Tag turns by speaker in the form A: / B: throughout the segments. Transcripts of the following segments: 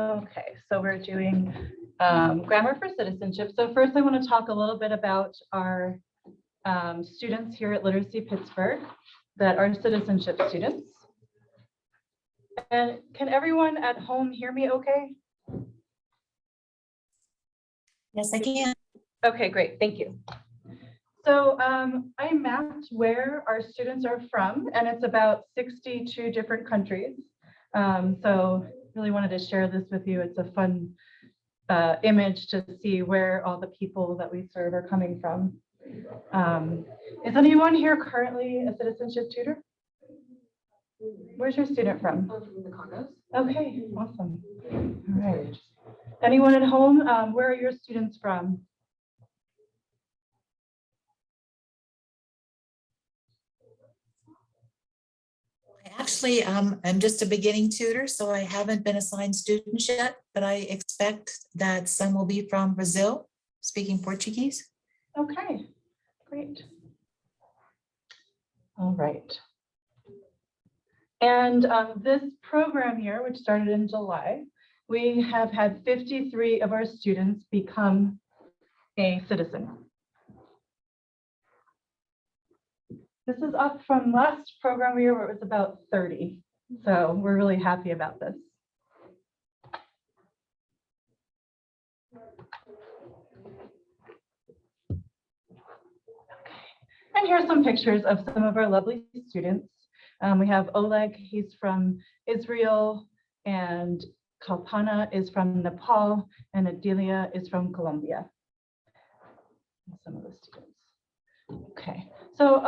A: Okay, so we're doing grammar for citizenship. So first I want to talk a little bit about our students here at Literacy Pittsburgh that are citizenship students. And can everyone at home hear me okay?
B: Yes, I can.
A: Okay, great, thank you. So I mapped where our students are from, and it's about 62 different countries. So really wanted to share this with you. It's a fun image to see where all the people that we serve are coming from. Is anyone here currently a citizenship tutor? Where's your student from?
C: From the Congos.
A: Okay, awesome. All right. Anyone at home, where are your students from?
B: Actually, I'm just a beginning tutor, so I haven't been assigned students yet, but I expect that some will be from Brazil, speaking Portuguese.
A: Okay, great. All right. And this program here, which started in July, we have had 53 of our students become a citizen. This is up from last program year where it was about 30. So we're really happy about this. And here's some pictures of some of our lovely students. We have Oleg, he's from Israel, and Kalpana is from Nepal, and Adelia is from Colombia. Some of the students. Okay, so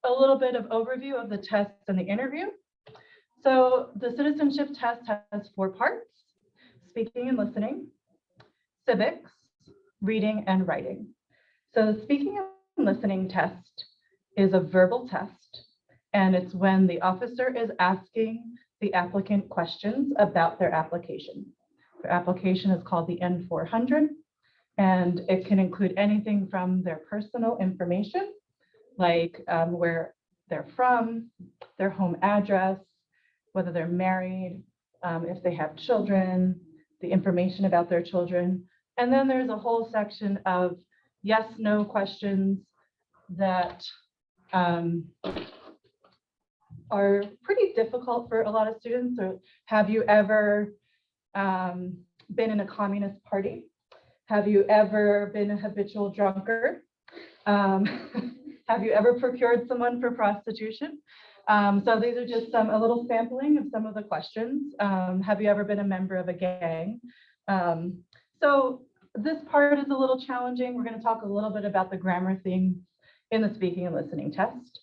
A: a little bit of overview of the test and the interview. So the citizenship test has 4 parts: speaking and listening, civics, reading, and writing. So the speaking and listening test is a verbal test, and it's when the officer is asking the applicant questions about their application. Their application is called the N400. And it can include anything from their personal information, like where they're from, their home address, whether they're married, if they have children, the information about their children. And then there's a whole section of yes, no questions that are pretty difficult for a lot of students. Or have you ever been in a communist party? Have you ever been a habitual drunkard? Have you ever procured someone for prostitution? So these are just a little sampling of some of the questions. Have you ever been a member of a gang? So this part is a little challenging. We're going to talk a little bit about the grammar themes in the speaking and listening test.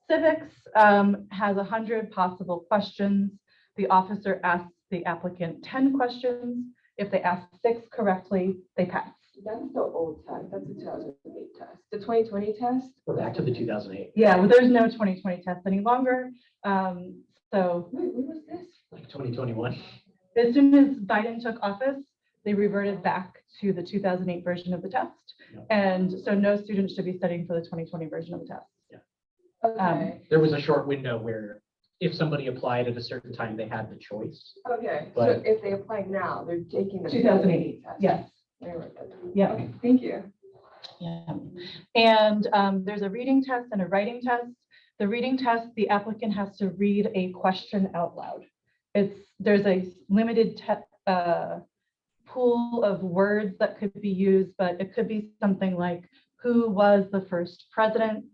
A: Civics has 100 possible questions. The officer asks the applicant 10 questions. If they ask 6 correctly, they pass.
C: That's the old test. That's the 2008 test. The 2020 test?
D: We're back to the 2008.
A: Yeah, well, there's no 2020 test any longer. So
C: Wait, when was this?
D: Like 2021.
A: as soon as Biden took office, they reverted back to the 2008 version of the test.
D: Yep.
A: And so no student should be studying for the 2020 version of the test.
C: Okay.
D: There was a short window where if somebody applied at a certain time, they had the choice.
C: Okay. So
D: But-
C: if they apply now, they're taking the
A: 2008,
C: test.
A: yes.
C: I wrote that down.
A: Yeah.
C: Okay, thank you.
A: Yeah. And there's a reading test and a writing test. The reading test, the applicant has to read a question out loud. There's a limited pool of words that could be used, but it could be something like, who was the first president?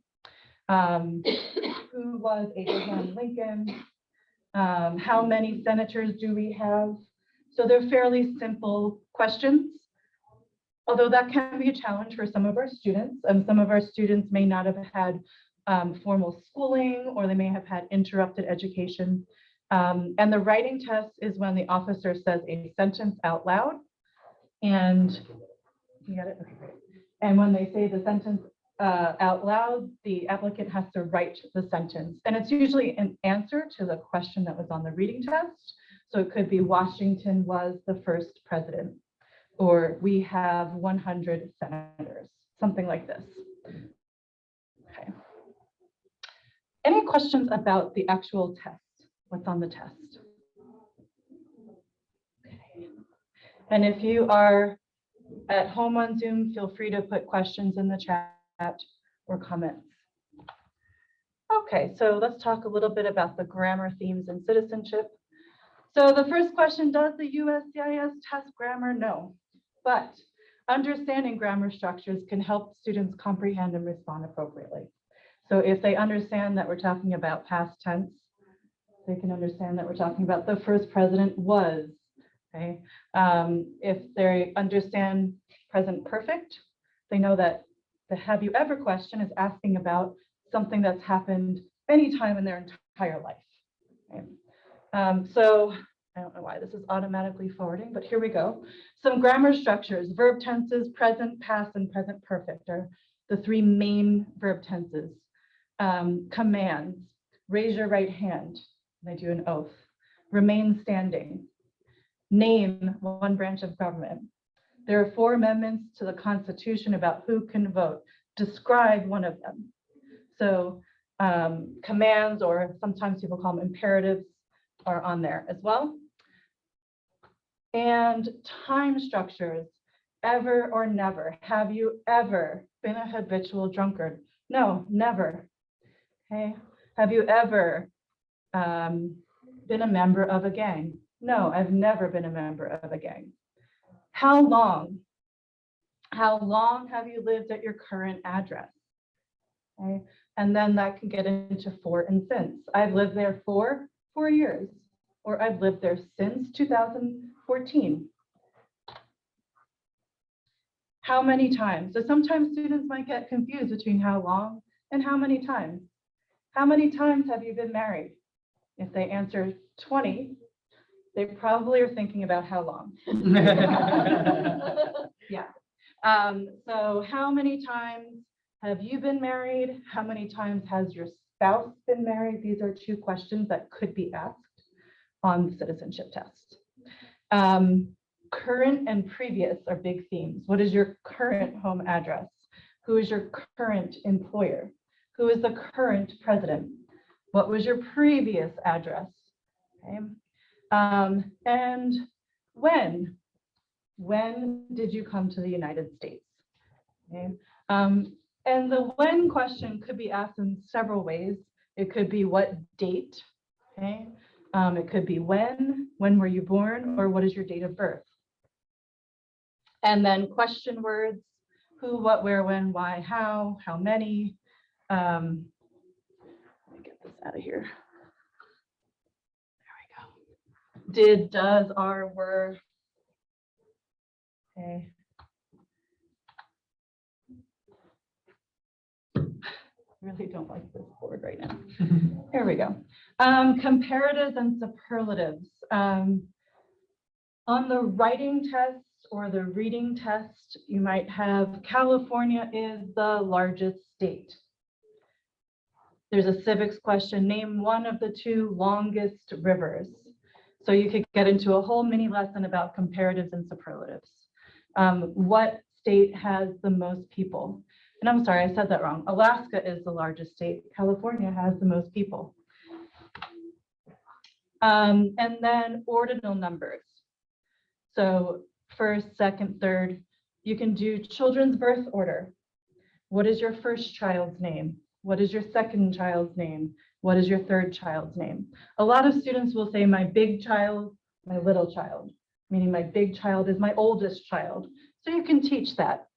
A: Who was Abraham Lincoln? How many senators do we have? So they're fairly simple questions. Although that can be a challenge for some of our students. Some of our students may not have had formal schooling, or they may have had interrupted education. And the writing test is when the officer says a sentence out loud. And you got it? Okay, great. And when they say the sentence out loud, the applicant has to write the sentence. And it's usually an answer to the question that was on the reading test. So it could be Washington was the first president, or we have 100 senators, something like this. Okay. Any questions about the actual test? What's on the test? Okay. And if you are at home on Zoom, feel free to put questions in the chat or comments. Okay, so let's talk a little bit about the grammar themes in citizenship. So the first question, does the USCIS test grammar? No, but understanding grammar structures can help students comprehend and respond appropriately. So if they understand that we're talking about past tense, they can understand that we're talking about the first president was, okay? If they understand present perfect, they know that the have you ever question is asking about something that's happened anytime in their entire life. Okay? So I don't know why this is automatically forwarding, but here we go. Some grammar structures: verb tenses, present, past, and present perfect are the three main verb tenses. Commands: raise your right hand, they do an oath. Remain standing. Name one branch of government. There are 4 amendments to the Constitution about who can vote. Describe one of them. So commands, or sometimes people call them imperatives, are on there as well. And time structures: ever or never. Have you ever been a habitual drunkard? No, never. Okay. Have you ever been a member of a gang? No, I've never been a member of a gang. How long? How long have you lived at your current address? Okay. And then that can get into for and since. I've lived there for 4 years, or I've lived there since 2014. How many times? So sometimes students might get confused between how long and how many times. How many times have you been married? If they answer 20, they probably are thinking about how long. Yeah. So how many times have you been married? How many times has your spouse been married? These are 2 questions that could be asked on the citizenship test. Current and previous are big themes. What is your current home address? Who is your current employer? Who is the current president? What was your previous address? Okay. And when? When did you come to the United States? Okay. And the when question could be asked in several ways. It could be what date? Okay. It could be when were you born, or what is your date of birth? And then question words: who, what, where, when, why, how many. Let me get this out of here. There we go. Did, does, are, were. Okay. Really don't like this board right now. Here we go. Comparatives and superlatives. On the writing test or the reading test, you might have California is the largest state. There's a civics question: name one of the 2 longest rivers. So you could get into a whole mini lesson about comparatives and superlatives. What state has the most people? And I'm sorry, I said that wrong. Alaska is the largest state. California has the most people. And then ordinal numbers. So first, second, third. You can do children's birth order. What is your first child's name? What is your second child's name? What is your third child's name? A lot of students will say my big child, my little child, meaning my big child is my oldest child. So you can teach that.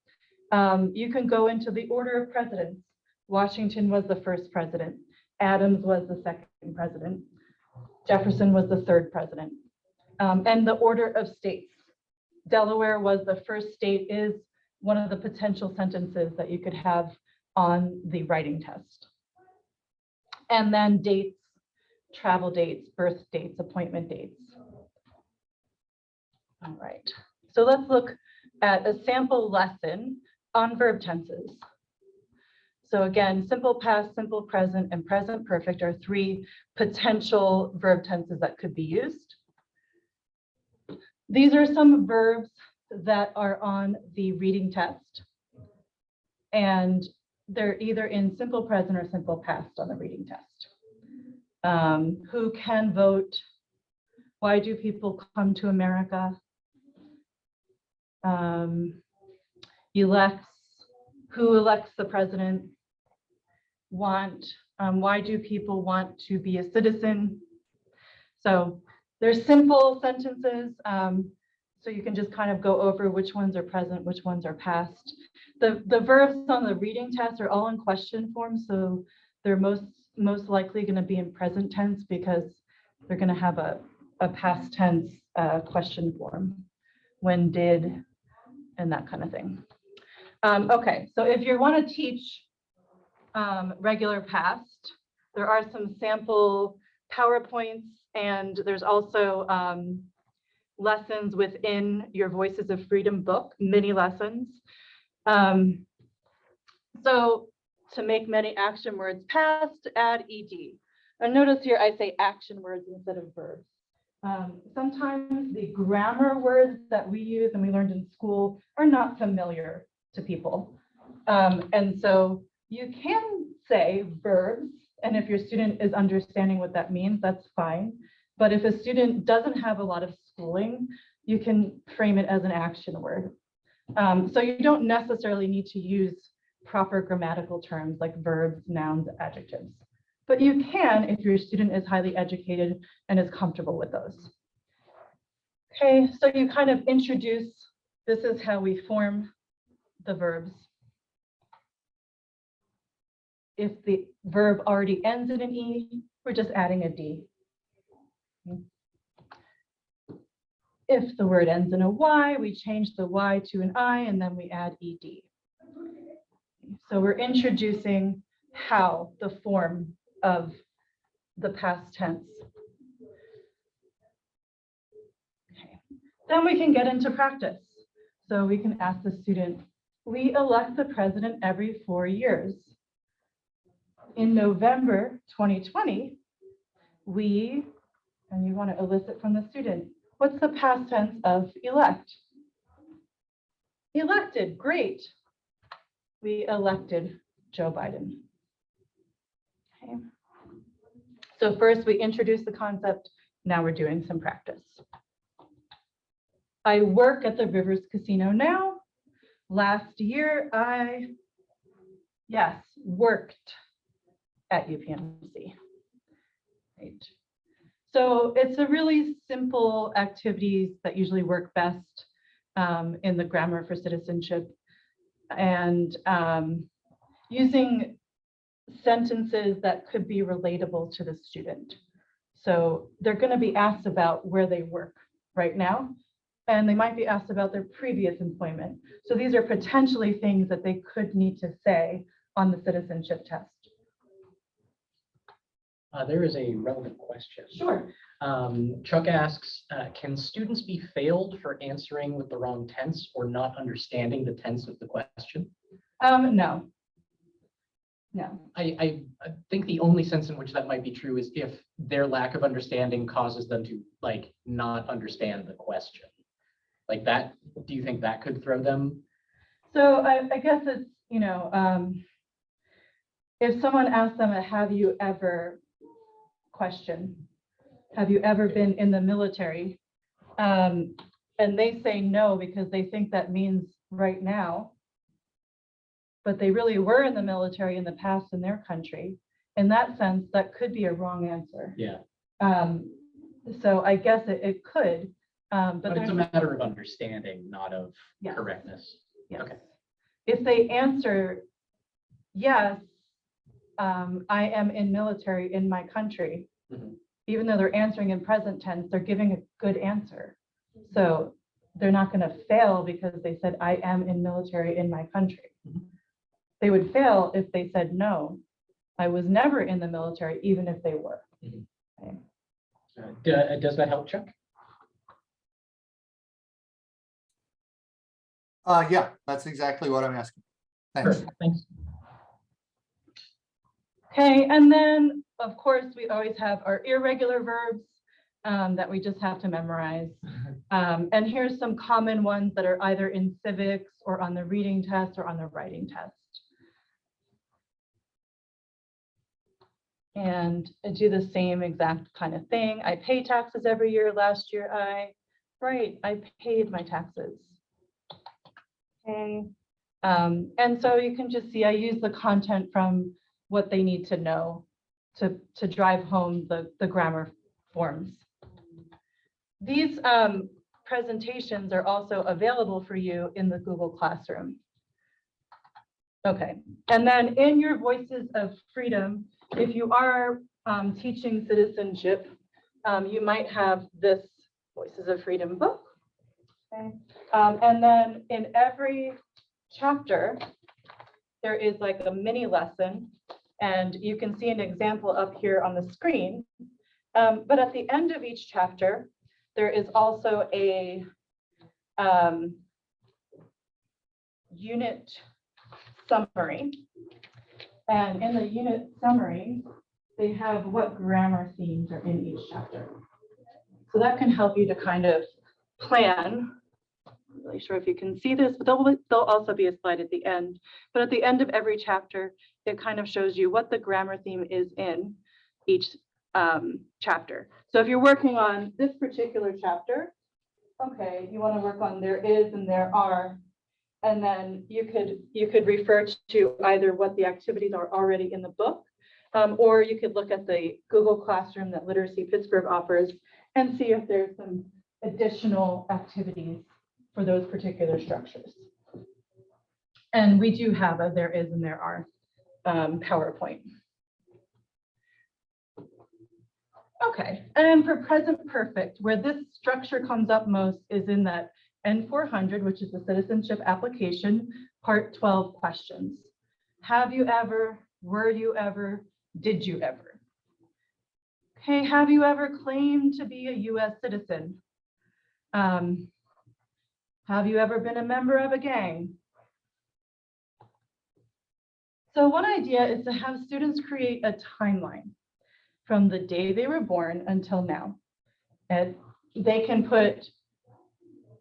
A: You can go into the order of presidents. Washington was the first president. Adams was the second president. Jefferson was the third president. And the order of states. Delaware was the first state is one of the potential sentences that you could have on the writing test. And then dates, travel dates, birth dates, appointment dates. All right, so let's look at a sample lesson on verb tenses. So again, simple past, simple present, and present perfect are 3 potential verb tenses that could be used. These are some verbs that are on the reading test, and they're either in simple present or simple past on the reading test. Who can vote? Why do people come to America? elects, who elects the president, want, why do people want to be a citizen? So there's simple sentences. So you can just kind of go over which ones are present, which ones are past. The verbs on the reading test are all in question form, so they're most likely going to be in present tense because they're going to have a past tense question form. When did, and that kind of thing. Okay, so if you want to teach regular past, there are some sample PowerPoints, and there's also lessons within your Voices of Freedom book, mini lessons. So to make many action words past, add ed. And notice here I say action words instead of verbs. Sometimes the grammar words that we use and we learned in school are not familiar to people. And so you can say verbs, and if your student is understanding what that means, that's fine. But if a student doesn't have a lot of schooling, you can frame it as an action word. So you don't necessarily need to use proper grammatical terms like verbs, nouns, adjectives. But you can if your student is highly educated and is comfortable with those. Okay, so you kind of introduce, this is how we form the verbs. If the verb already ends in an E, we're just adding a D. If the word ends in a Y, we change the Y to an I and then we add ED. So we're introducing how, the form of the past tense. Okay. Then we can get into practice. So we can ask the student, we elect the president every 4 years. In November 2020, we, and you want to elicit from the student, what's the past tense of elect? Elected, great. We elected Joe Biden. Okay. So first we introduce the concept, now we're doing some practice. I work at the Rivers Casino now. Last year I, yes, worked at UPMC. Right. So it's a really simple activities that usually work best in the grammar for citizenship, and using sentences that could be relatable to the student. So they're going to be asked about where they work right now, and they might be asked about their previous employment. So these are potentially things that they could need to say on the citizenship test.
D: There is a relevant question.
A: Sure.
D: Chuck asks, can students be failed for answering with the wrong tense or not understanding the tense of the question?
A: No. No.
D: I think the only sense in which that might be true is if their lack of understanding causes them to like not understand the question. Like that, do you think that could throw them?
A: So I guess it's, you know, if someone asks them, have you ever question, have you ever been in the military? And they say no because they think that means right now, but they really were in the military in the past in their country. In that sense, that could be a wrong answer.
D: Yeah.
A: So I guess it could,
D: but it's a matter of understanding, not of
A: yes.
D: correctness.
A: Yes.
D: Okay.
A: If they answer, yes, I am in military in my country, even though they're answering in present tense, they're giving a good answer. So they're not going to fail because they said, I am in military in my country. They would fail if they said, no, I was never in the military, even if they were. Okay.
D: Does that help, Chuck?
E: Yeah, that's exactly what I'm asking. Thanks.
D: Perfect. Thanks.
A: Okay, and then of course we always have our irregular verbs that we just have to memorize. And here's some common ones that are either in civics or on the reading test or on the writing test. And I do the same exact kind of thing. I pay taxes every year. Last year I paid my taxes. Okay. And so you can just see, I use the content from what they need to know to drive home the grammar forms. These presentations are also available for you in the Google Classroom. Okay, and then in your Voices of Freedom, if you are teaching citizenship, you might have this Voices of Freedom book. Okay. And then in every chapter, there is like a mini lesson, and you can see an example up here on the screen. But at the end of each chapter, there is also a unit summary. And in the unit summary, they have what grammar themes are in each chapter. So that can help you to kind of plan. I'm not really sure if you can see this, but there'll also be a slide at the end. But at the end of every chapter, it kind of shows you what the grammar theme is in each chapter. So if you're working on this particular chapter, okay, you want to work on there is and there are, and then you could refer to either what the activities are already in the book, or you could look at the Google Classroom that Literacy Pittsburgh offers and see if there's some additional activities for those particular structures. And we do have a there is and there are PowerPoint. Okay, and for present perfect, where this structure comes up most is in that N400, which is the citizenship application, part 12 questions. Have you ever, were you ever, did you ever? Okay, have you ever claimed to be a US citizen? Have you ever been a member of a gang? So one idea is to have students create a timeline from the day they were born until now. And they can put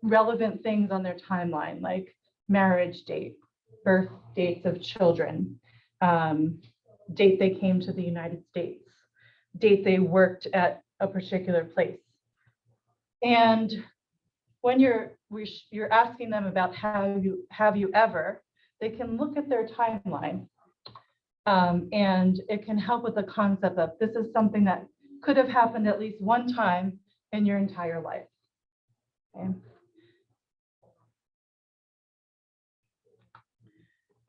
A: relevant things on their timeline, like marriage date, birth dates of children, date they came to the United States, date they worked at a particular place. And when you're asking them about have you ever, they can look at their timeline. And it can help with the concept of this is something that could have happened at least one time in your entire life. Okay.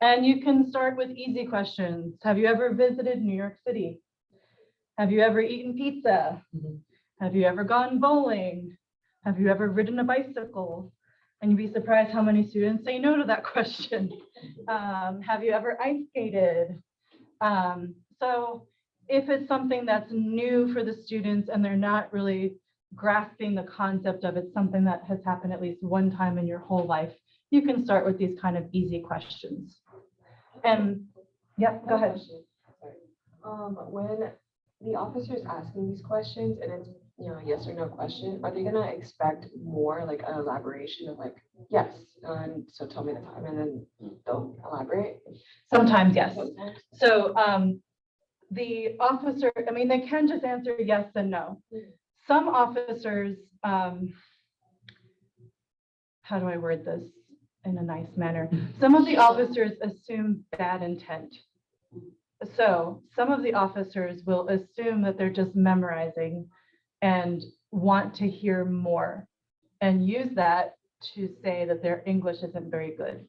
A: And you can start with easy questions. Have you ever visited New York City? Have you ever eaten pizza? Have you ever gone bowling? Have you ever ridden a bicycle? And you'd be surprised how many students say no to that question. Have you ever ice skated? So if it's something that's new for the students and they're not really grasping the concept of it, something that has happened at least one time in your whole life, you can start with these kind of easy questions. And yeah, go ahead.
C: When the officer is asking these questions and it's, you know, yes or no question, are they gonna expect more like an elaboration of like, yes, and so tell me the time and then they'll elaborate?
A: Sometimes, yes. So the officer, I mean, they can just answer yes and no. Some officers, how do I word this in a nice manner? Some of the officers assume bad intent. So some of the officers will assume that they're just memorizing and want to hear more and use that to say that their English isn't very good.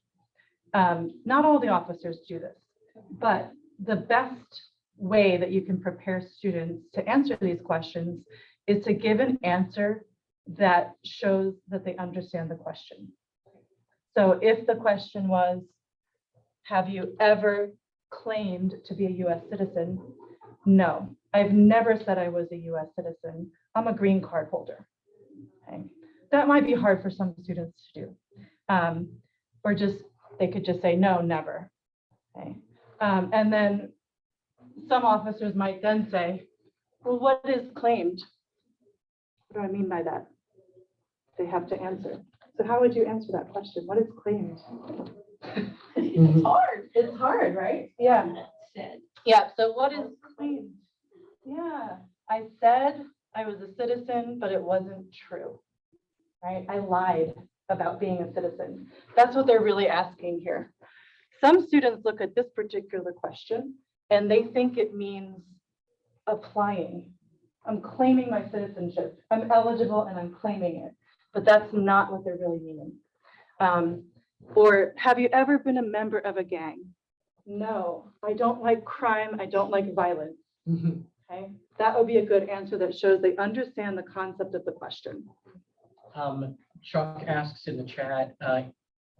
A: Not all the officers do this, but the best way that you can prepare students to answer these questions is to give an answer that shows that they understand the question. So if the question was, have you ever claimed to be a US citizen? No, I've never said I was a US citizen. I'm a green card holder. Okay. That might be hard for some students to do. Or just, they could just say, no, never. Okay. And then some officers might then say, well, what is claimed? What do I mean by that? They have to answer. So how would you answer that question? What is claimed? It's hard. It's hard, right? Yeah. Yeah. So what is claimed? Yeah. I said I was a citizen, but it wasn't true. Right? I lied. about being a citizen? That's what they're really asking here. Some students look at this particular question and they think it means applying. I'm claiming my citizenship. I'm eligible and I'm claiming it, but that's not what they're really meaning. Or have you ever been a member of a gang? No, I don't like crime. I don't like violence. Okay, that would be a good answer that shows they understand the concept of the question.
D: Chuck asks in the chat,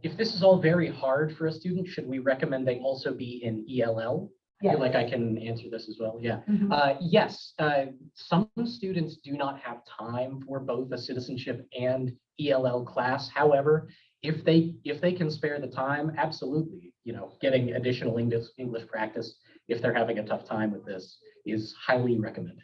D: if this is all very hard for a student, should we recommend they also be in ELL? I feel like I can answer this as well. Yeah.
A: Mhm.
D: Yes, some students do not have time for both a citizenship and ELL class. However, if they can spare the time, absolutely, getting additional English practice if they're having a tough time with this is highly recommended.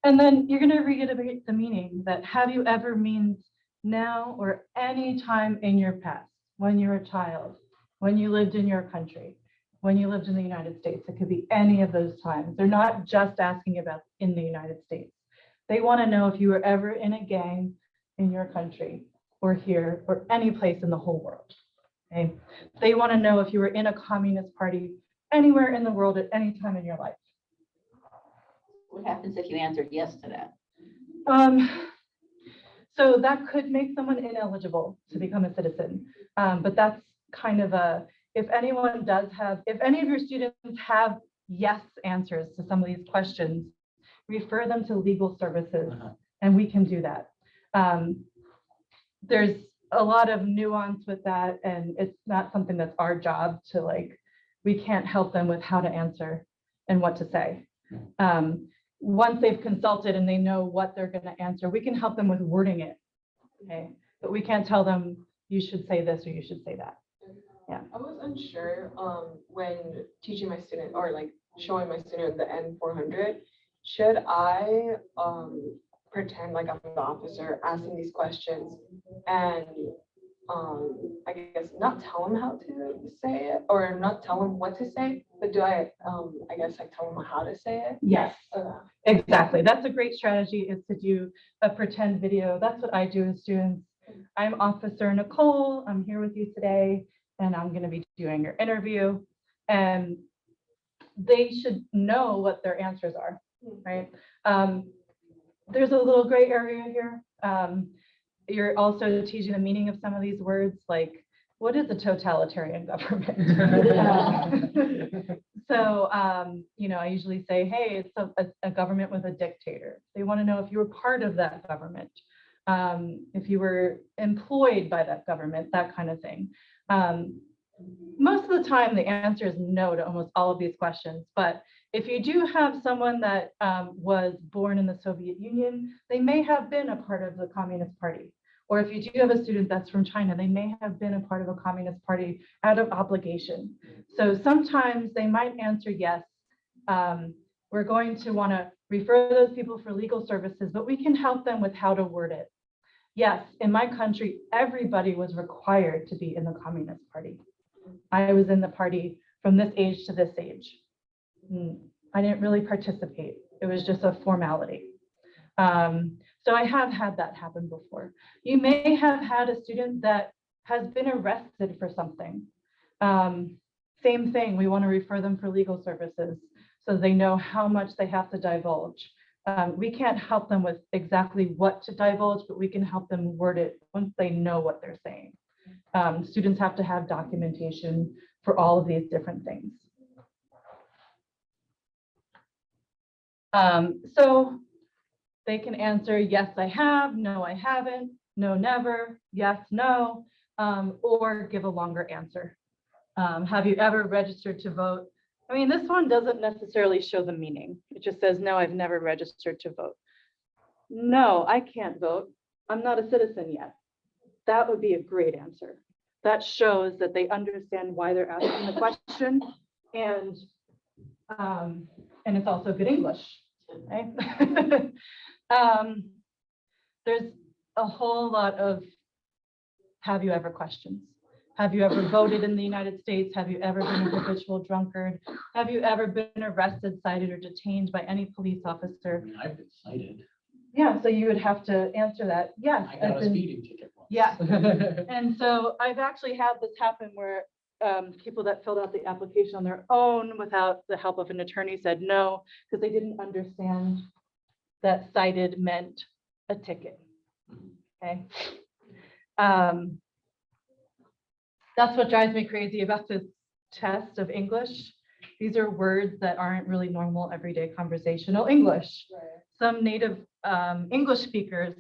A: And then you're going to reiterate the meaning that have you ever means now or any time in your past, when you were a child, when you lived in your country, when you lived in the United States. It could be any of those times. They're not just asking about in the United States. They want to know if you were ever in a gang in your country or here or any place in the whole world. Okay? They want to know if you were in a communist party anywhere in the world at any time in your life.
F: What happens if you answered yes to that?
A: So that could make someone ineligible to become a citizen. But that's kind of if any of your students have yes answers to some of these questions, refer them to legal services and we can do that. There's a lot of nuance with that and it's not something that's our job to we can't help them with how to answer and what to say. Once they've consulted and they know what they're going to answer, we can help them with wording it. Okay, but we can't tell them you should say this or you should say that. Yeah.
C: I was unsure when teaching my student or showing my student the N400, should I pretend like I'm the officer asking these questions and I guess not tell them how to say it or not tell them what to say, but do I guess tell them how to say it?
A: Yes, exactly. That's a great strategy, is to do a pretend video. That's what I do with students. I'm Officer Nicole. I'm here with you today, and I'm going to be doing your interview. And they should know what their answers are, right? There's a little gray area here. You're also teaching the meaning of some of these words, like what is a totalitarian government? So, I usually say, hey, it's a government with a dictator. They want to know if you were part of that government, if you were employed by that government, that kind of thing. Most of the time, the answer is no to almost all of these questions. But if you do have someone that was born in the Soviet Union, they may have been a part of the Communist Party. Or if you do have a student that's from China, they may have been a part of a Communist Party out of obligation. So sometimes they might answer yes. We're going to want to refer those people for legal services, but we can help them with how to word it. Yes, in my country, everybody was required to be in the Communist Party. I was in the party from this age to this age. I didn't really participate. It was just a formality. So I have had that happen before. You may have had a student that has been arrested for something. Same thing, we want to refer them for legal services so they know how much they have to divulge. We can't help them with exactly what to divulge, but we can help them word it once they know what they're saying. Students have to have documentation for all of these different things. So they can answer, yes, I have, no, I haven't, no, never, yes, no, or give a longer answer. Have you ever registered to vote? I mean, this one doesn't necessarily show the meaning. It just says, no, I've never registered to vote. No, I can't vote. I'm not a citizen yet. That would be a great answer. That shows that they understand why they're asking the question, and it's also good English, right? There's a whole lot of have you ever questions. Have you ever voted in the United States? Have you ever been a habitual drunkard? Have you ever been arrested, cited, or detained by any police
D: I
A: officer?
D: mean, I've been cited.
A: Yeah, so you would have to answer that. Yes.
D: I got
A: I've
D: a
A: been-
D: speeding ticket once.
A: Yeah. And so I've actually had this happen where people that filled out the application on their own without the help of an attorney said no, because they didn't understand that cited meant a ticket. Okay. That's what drives me crazy about this test of English. These are words that aren't really normal everyday conversational English. Some native English speakers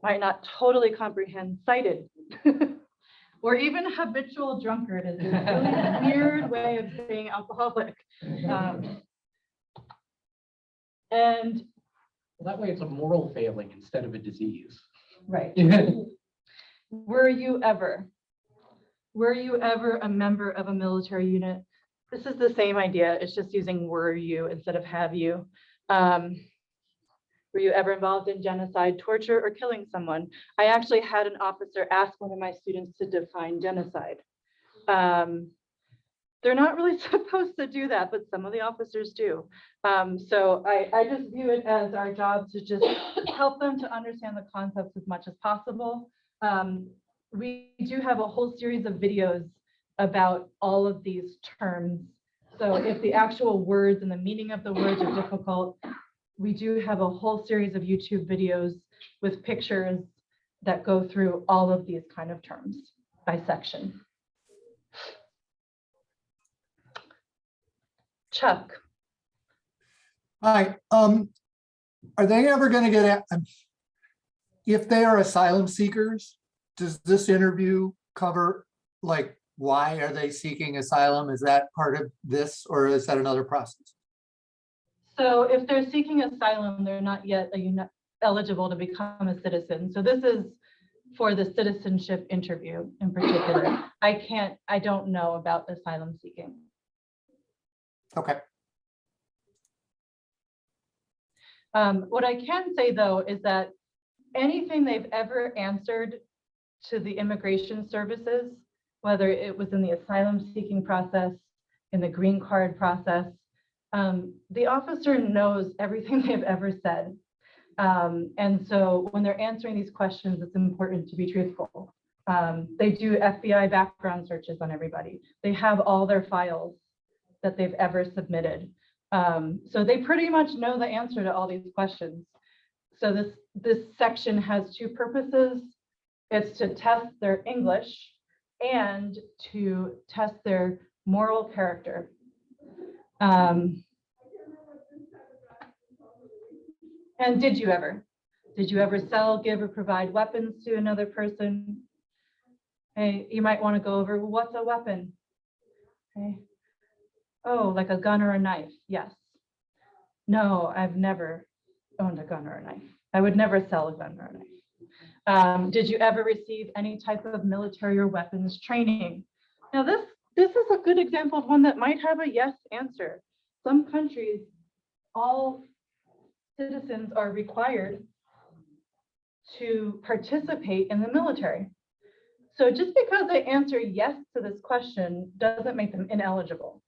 A: might not totally comprehend cited. Or even habitual drunkard is a really weird way of saying alcoholic. And
D: Well, that way it's a moral failing instead of a disease.
A: right. Were you ever a member of a military unit? This is the same idea. It's just using were you instead of have you. Were you ever involved in genocide, torture, or killing someone? I actually had an officer ask one of my students to define genocide. They're not really supposed to do that, but some of the officers do. So I just view it as our job to just help them to understand the concepts as much as possible. We do have a whole series of videos about all of these terms. So if the actual words and the meaning of the words are difficult, we do have a whole series of YouTube videos with pictures that go through all of these kind of terms by section. Chuck,
E: Hi, are they ever gonna get at, if they are asylum seekers, does this interview cover, like, why are they seeking asylum? Is that part of this, or is that another process?
A: so if they're seeking asylum, they're not yet eligible to become a citizen. So this is for the citizenship interview in particular. I don't know about asylum seeking.
E: Okay,
A: What I can say though is that anything they've ever answered to the immigration services, whether it was in the asylum seeking process, in the green card process, the officer knows everything they've ever said. And so when they're answering these questions, it's important to be truthful. They do FBI background searches on everybody. They have all their files that they've ever submitted. So they pretty much know the answer to all these questions. So this section has two purposes. It's to test their English and to test their moral character. And did you ever sell, give, or provide weapons to another person? Hey, you might want to go over, well, what's a weapon? Okay. Oh, like a gun or a knife? Yes. No, I've never owned a gun or a knife. I would never sell a gun or a knife. Did you ever receive any type of military or weapons training? Now this is a good example of one that might have a yes answer. Some countries, all citizens are required to participate in the military. So just because they answer yes to this question doesn't make them ineligible,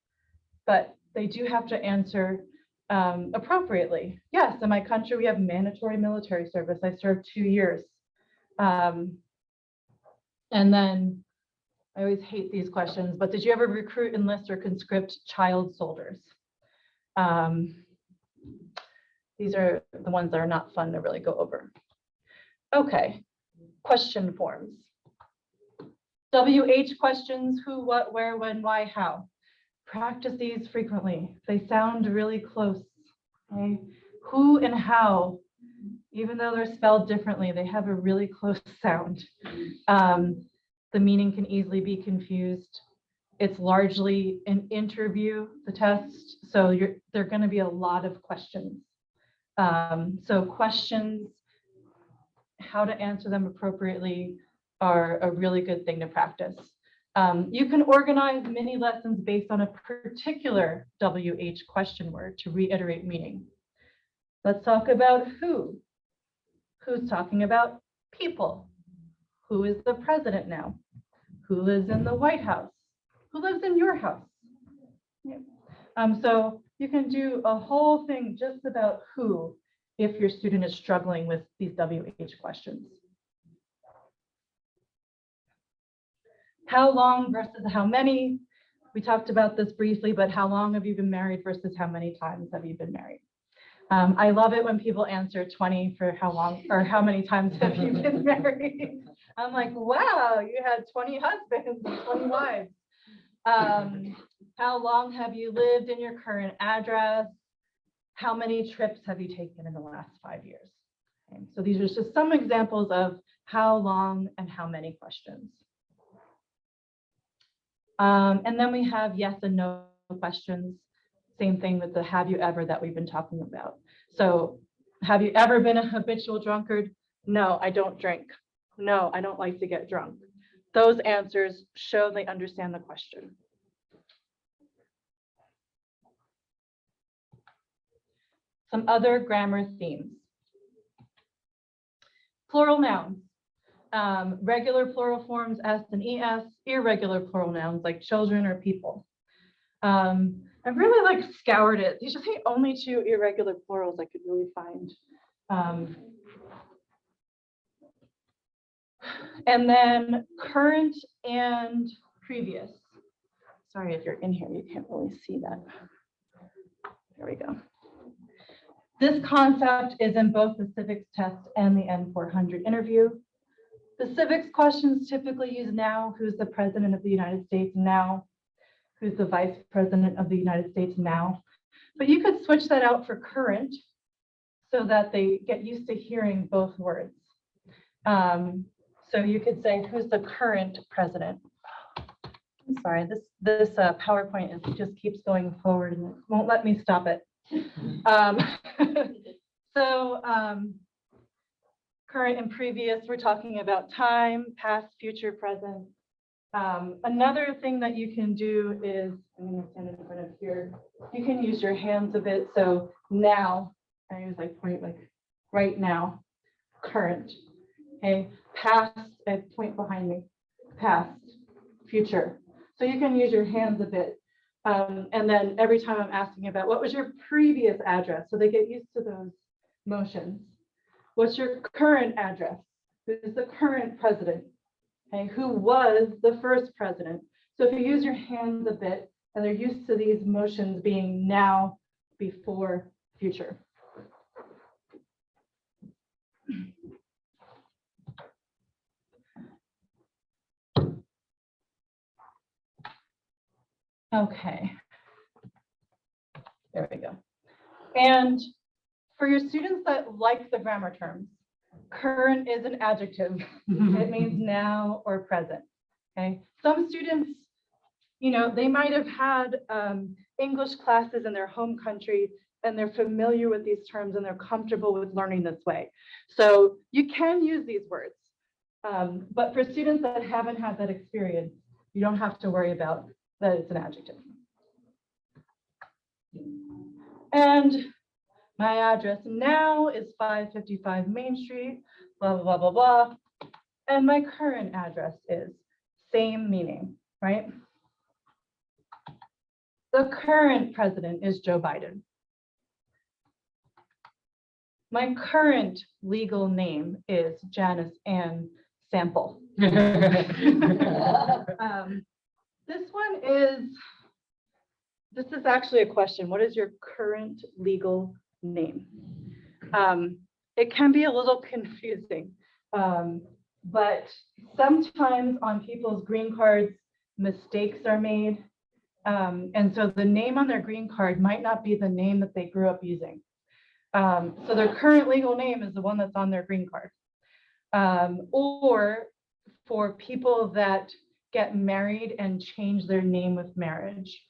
A: but they do have to answer appropriately. Yes, in my country, we have mandatory military service. I served 2 years. And then I always hate these questions, but did you ever recruit, enlist, or conscript child soldiers? These are the ones that are not fun to really go over. Okay, question forms. WH questions, who, what, where, when, why, how. Practice these frequently. They sound really close. Okay? Who and how, even though they're spelled differently, they have a really close sound. The meaning can easily be confused. It's largely an interview, the test, so there are going to be a lot of questions. So questions, how to answer them appropriately are a really good thing to practice. You can organize mini lessons based on a particular WH question word to reiterate meaning. Let's talk about who. Who's talking about people? Who is the president now? Who lives in the White House? Who lives in your house? Yeah. So you can do a whole thing just about who, if your student is struggling with these WH questions. How long versus how many? We talked about this briefly, but how long have you been married versus how many times have you been married? I love it when people answer 20 for how long or how many times have you been married? I'm like, wow, you had 20 husbands and 20 wives. How long have you lived in your current address? How many trips have you taken in the last 5 years? Okay, so these are just some examples of how long and how many questions. And then we have yes and no questions. Same thing with the have you ever that we've been talking about. So have you ever been a habitual drunkard? No, I don't drink. No, I don't like to get drunk. Those answers show they understand the question. Some other grammar themes. Plural nouns. Regular plural forms S and ES, irregular plural nouns like children or people. I really like scoured it. These are the only two irregular plurals I could really find. And then current and previous. Sorry, if you're in here, you can't really see that. There we go. This concept is in both the civics test and the N400 interview. The civics questions typically use now, who's the president of the United States now, who's the vice president of the United States now. But you could switch that out for current so that they get used to hearing both words. So you could say, who's the current president? I'm sorry, this PowerPoint just keeps going forward and it won't let me stop it. Current and previous, we're talking about time, past, future, present. Another thing that you can do is, I'm going to stand in front of here. You can use your hands a bit. So now, I use like point like right now, current. Okay, past, I point behind me, past, future. So you can use your hands a bit. And then every time I'm asking about what was your previous address, so they get used to those motions. What's your current address? Who's the current president? Okay, who was the first president? So if you use your hands a bit, and they're used to these motions being now, before, future. Okay. There we go. And for your students that like the grammar terms, current is an adjective. It means now or present. Okay. Some students, you know, they might have had English classes in their home country and they're familiar with these terms and they're comfortable with learning this way. So you can use these words. But for students that haven't had that experience, you don't have to worry about that it's an adjective. And my address now is 555 Main Street, blah, blah, blah, blah, blah. And my current address is same meaning, right? The current president is Joe Biden. My current legal name is Janice Ann Sample. This is actually a question. What is your current legal name? It can be a little confusing, but sometimes on people's green cards, mistakes are made. And so the name on their green card might not be the name that they grew up using. So their current legal name is the one that's on their green card. Or for people that get married and change their name with marriage,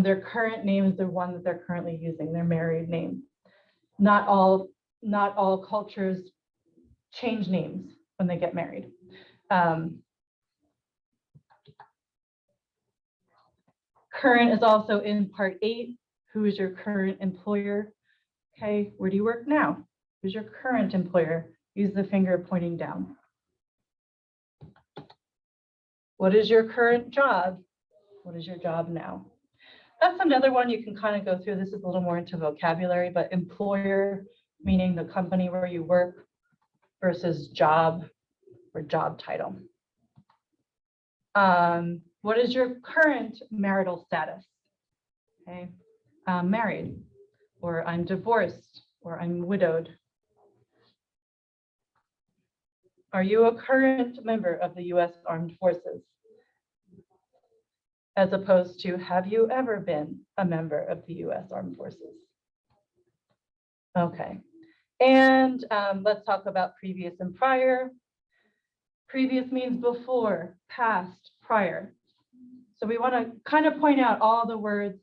A: their current name is the one that they're currently using, their married name. Not all cultures change names when they get married. Current is also in part 8. Who is your current employer? Okay, where do you work now? Who's your current employer? Use the finger pointing down. What is your current job? What is your job now? That's another one you can kind of go through. This is a little more into vocabulary, but employer, meaning the company where you work, versus job or job title. What is your current marital status? Okay, I'm married, or I'm divorced, or I'm widowed. Are you a current member of the U.S. Armed Forces? As opposed to, have you ever been a member of the U.S. Armed Forces? Okay, and let's talk about previous and prior. Previous means before, past, prior. So we want to kind of point out all the words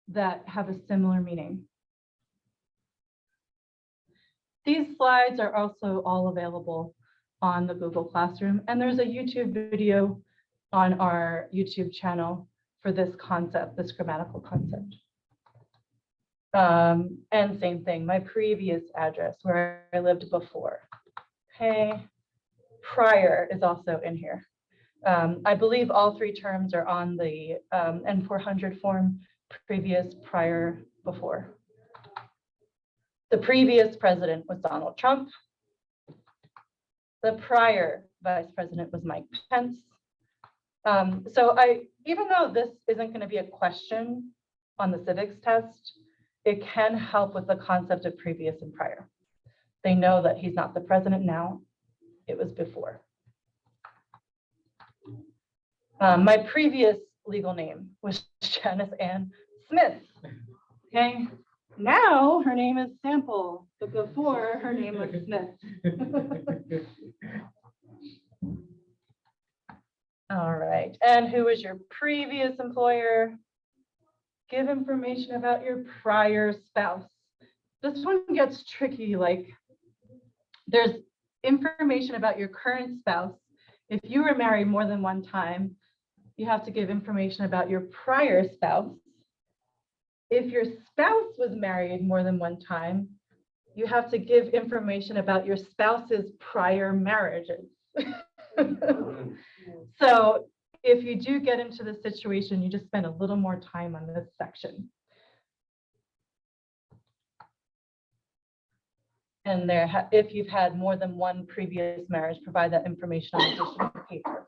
A: that have a similar meaning. These slides are also all available on the Google Classroom, and there's a YouTube video on our YouTube channel for this concept, this grammatical concept. And same thing, my previous address where I lived before. Okay, prior is also in here. I believe all three terms are on the N400 form: previous, prior, before. The previous president was Donald Trump. The prior vice president was Mike Pence. So even though this isn't going to be a question on the civics test, it can help with the concept of previous and prior. They know that he's not the president now, it was before. My previous legal name was Janice Ann Smith. Okay, now her name is Sample, but before her name was Smith. All right, and who was your previous employer? Give information about your prior spouse. This one gets tricky, like there's information about your current spouse. If you were married more than one time, you have to give information about your prior spouse. If your spouse was married more than one time, you have to give information about your spouse's prior marriages. So if you do get into this situation, you just spend a little more time on this section. And if you've had more than one previous marriage, provide that information on additional paper.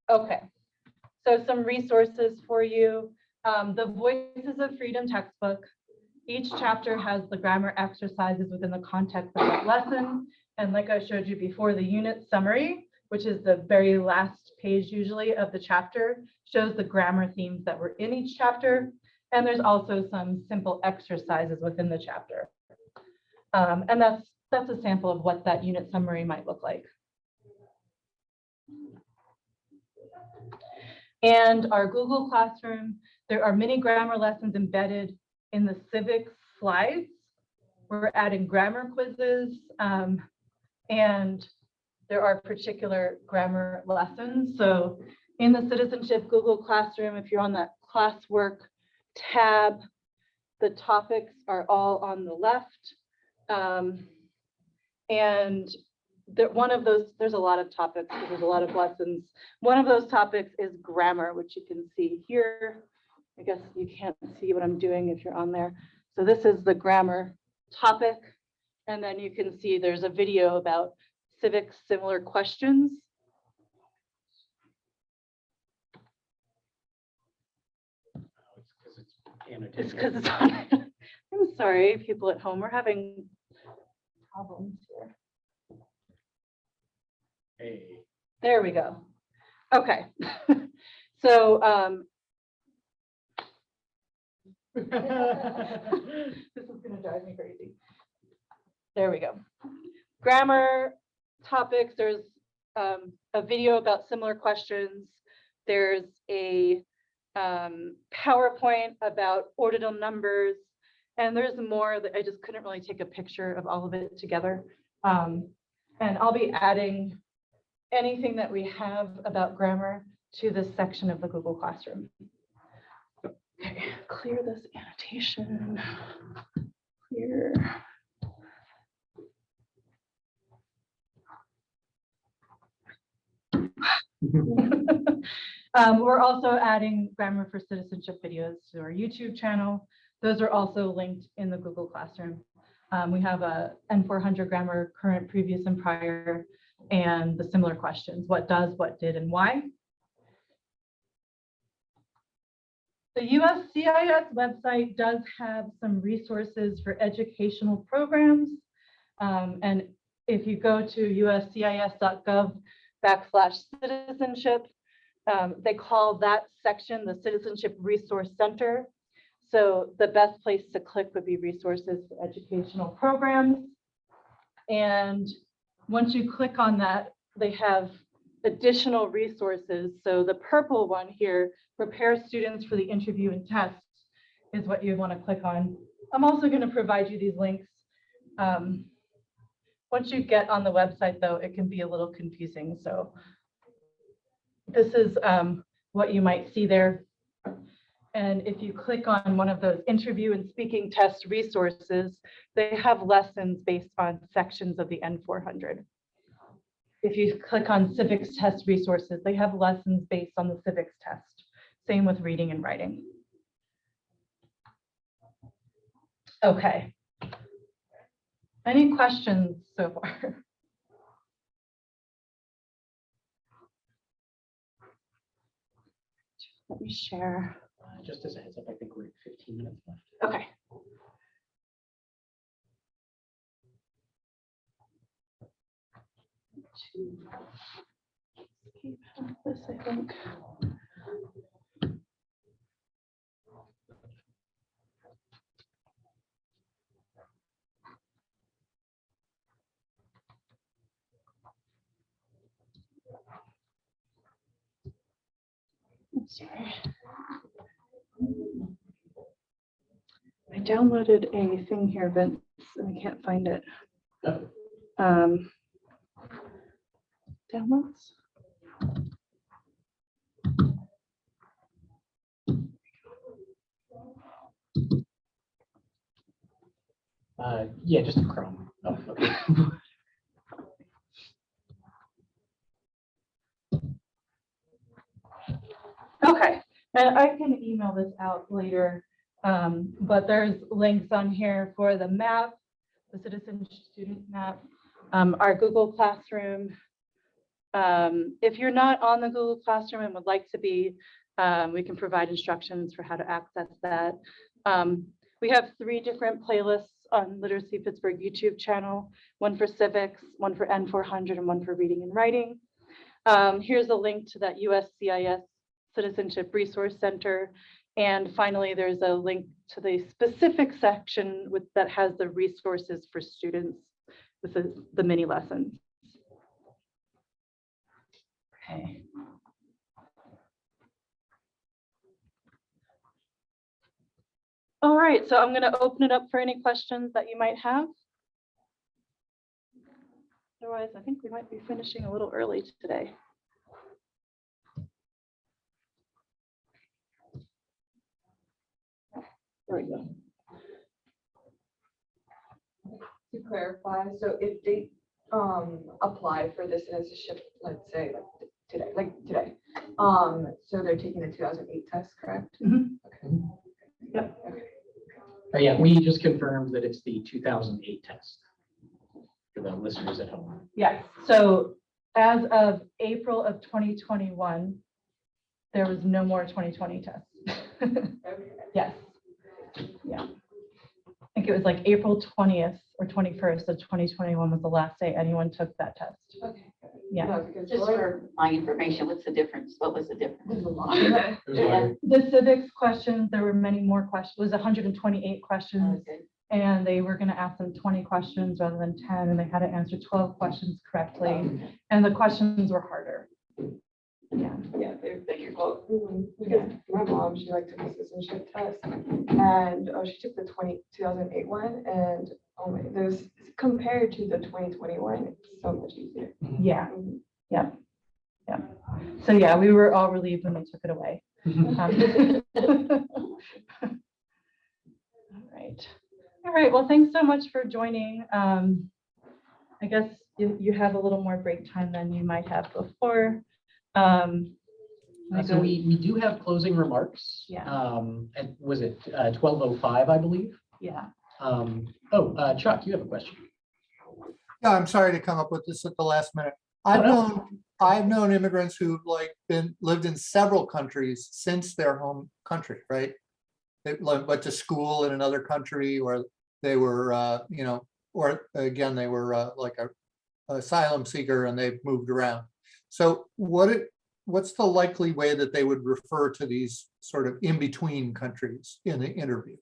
A: Okay, so some resources for you. The Voices of Freedom textbook. Each chapter has the grammar exercises within the context of that lesson. And like I showed you before, the unit summary, which is the very last page usually of the chapter, shows the grammar themes that were in each chapter. And there's also some simple exercises within the chapter. And that's a sample of what that unit summary might look like. And our Google Classroom, there are many grammar lessons embedded in the Civics slides. We're adding grammar quizzes, and there are particular grammar lessons. So in the Citizenship Google Classroom, if you're on that classwork tab, the topics are all on the left. And one of those, there's a lot of topics, there's a lot of lessons. One of those topics is grammar, which you can see here. I guess you can't see what I'm doing if you're on there. So this is the grammar topic. And then you can see there's a video about civics similar questions. It's because it's on. I'm sorry, people at home, we're having problems here.
D: Hey.
A: There we go. Okay. So this is going to drive me crazy. There we go. Grammar topics. There's a video about similar questions. There's a PowerPoint about ordinal numbers. And there's more that I just couldn't really take a picture of all of it together. And I'll be adding anything that we have about grammar to this section of the Google Classroom. Okay, clear this annotation. Clear. We're also adding Grammar for Citizenship videos to our YouTube channel. Those are also linked in the Google Classroom. We have a N400 grammar, current, previous, and prior, and the similar questions: what does, what did, and why. The USCIS website does have some resources for educational programs. And if you go to uscis.gov/citizenship, they call that section the Citizenship Resource Center. So the best place to click would be resources for educational programs. And once you click on that, they have additional resources. So the purple one here, prepare students for the interview and test, is what you want to click on. I'm also going to provide you these links. Once you get on the website, though, it can be a little confusing. So this is what you might see there. And if you click on one of those interview and speaking test resources, they have lessons based on sections of the N400. If you click on civics test resources, they have lessons based on the civics test. Same with reading and writing. Okay. Any questions so far? Let me share.
D: Just as a heads up, I think we're at 15 minutes left.
A: Okay. This, I think. I'm sorry. I downloaded a thing here, Vince, and I can't find it. Downloads.
D: Yeah, just a Chrome. Oh, okay.
A: Okay, and I can email this out later, but there's links on here for the map, the citizen student map, our Google Classroom. If you're not on the Google Classroom and would like to be, we can provide instructions for how to access that. We have 3 different playlists on Literacy Pittsburgh YouTube channel, one for civics, one for N400, and one for reading and writing. Here's a link to that USCIS Citizenship Resource Center. And finally, there's a link to the specific section that has the resources for students. This is the mini lessons. Okay. All right, so I'm going to open it up for any questions that you might have. Otherwise, I think we might be finishing a little early today. There we go.
C: To clarify, so if they apply for the citizenship, let's say today, so they're taking the 2008 test, correct?
A: Mhm.
C: Okay.
A: Yep.
C: Okay.
D: Yeah, we just confirmed that it's the 2008 test for the listeners at home.
A: Yes, so as of April of 2021, there was no more 2020 tests.
C: Okay.
A: Yes. Yeah. I think it was like April 20th or 21st of 2021 was the last day anyone took that test.
C: Okay.
A: Yeah.
C: No, because
F: Just for my information, what's the difference? What was the difference?
C: there's a lot.
D: It was like-
A: The civics questions, there were many more questions. It was 128 questions.
F: Okay.
A: And they were going to ask them 20 questions rather than 10, and they had to answer 12 questions correctly.
F: Okay.
A: And the questions were harder. Yeah.
C: Yeah, they're difficult. Because my mom, she like took the citizenship test, and she took the 2008 one, and oh my, there's compared to the 2021, it's so much easier.
A: Yeah.
C: Mhm.
A: Yeah. Yeah. So yeah, we were all relieved when they took it away. All right. All right. Well, thanks so much for joining. I guess you have a little more break time than you might have before,
D: So we do have closing remarks.
A: Yeah.
D: And was it 12:05, I believe?
A: Yeah.
D: Chuck, you have a question.
E: Yeah, I'm sorry to come up with this at the last minute.
D: no.
E: I've known immigrants who've lived in several countries since their home country, right? They went to school in another country, or they were, or again, they were like a asylum seeker and they've moved around. So what's the likely way that they would refer to these sort of in-between countries in the interview?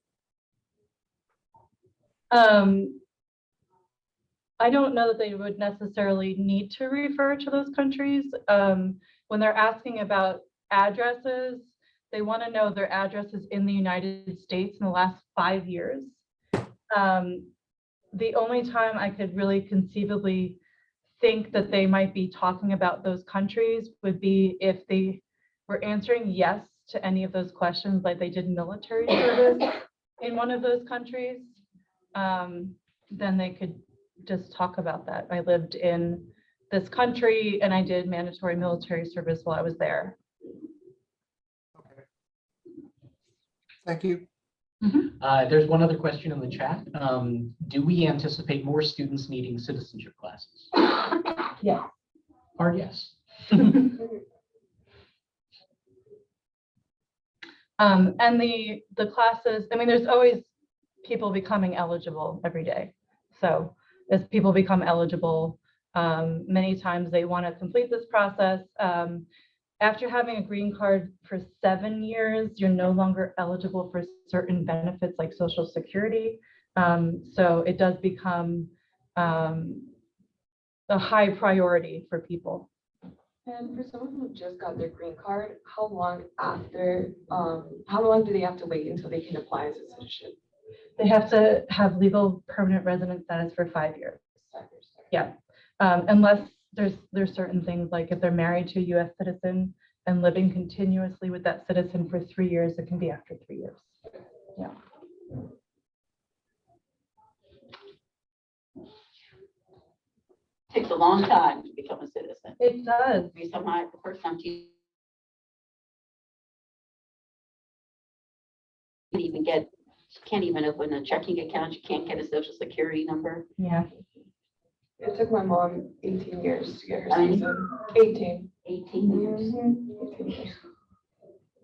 A: I don't know that they would necessarily need to refer to those countries. When they're asking about addresses, they want to know their addresses in the United States in the last 5 years. The only time I could really conceivably think that they might be talking about those countries would be if they were answering yes to any of those questions, like they did military service in one of those countries. Then they could just talk about that. I lived in this country and I did mandatory military service while I was there.
E: Okay. Thank you.
D: There's one other question in the chat. Do we anticipate more students needing citizenship classes?
A: Yeah.
D: Hard yes.
A: And the classes, I mean, there's always people becoming eligible every day. So as people become eligible, many times they want to complete this process. After having a green card for 7 years, you're no longer eligible for certain benefits like Social Security. So it does become a high priority for people.
C: And for someone who just got their green card, how long do they have to wait until they can apply as a citizenship?
A: They have to have legal permanent resident status for 5 years.
C: 5 years.
A: Yeah, unless there's certain things like if they're married to a US citizen and living continuously with that citizen for 3 years, it can be after 3 years. Yeah.
F: Takes a long time to become a citizen.
A: It does.
F: Maybe somehow the first time you can't even open a checking account. You can't get a Social Security number.
A: Yeah.
C: It took my mom 18 years to get her
F: How many?
C: citizen. 18.
F: 18 years.
C: 18 years.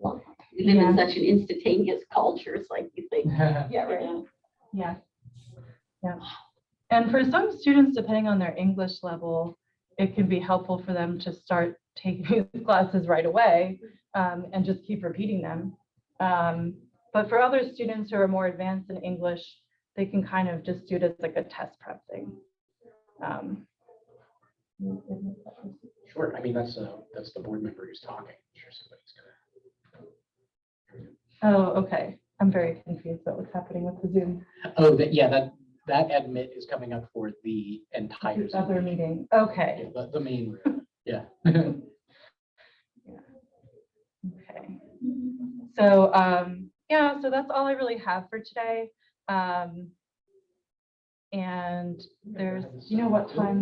C: Long.
F: We live
A: Yeah.
F: in such an instantaneous culture. It's like you think,
C: Yeah, right.
A: Yeah. Yeah. And for some students, depending on their English level, it can be helpful for them to start taking these classes right away and just keep repeating them. But for other students who are more advanced in English, they can kind of just do it as like a test prep thing.
D: Sure. I mean, that's the board member who's talking. I'm sure somebody's gonna.
A: Oh, okay. I'm very confused about what's happening with the Zoom.
D: Oh, that admit is coming up for the entire
A: The other
D: Zoom
A: meeting. Okay.
D: Yeah, the main room. Yeah.
A: Okay. So yeah, so that's all I really have for today. And there's, do you know what time the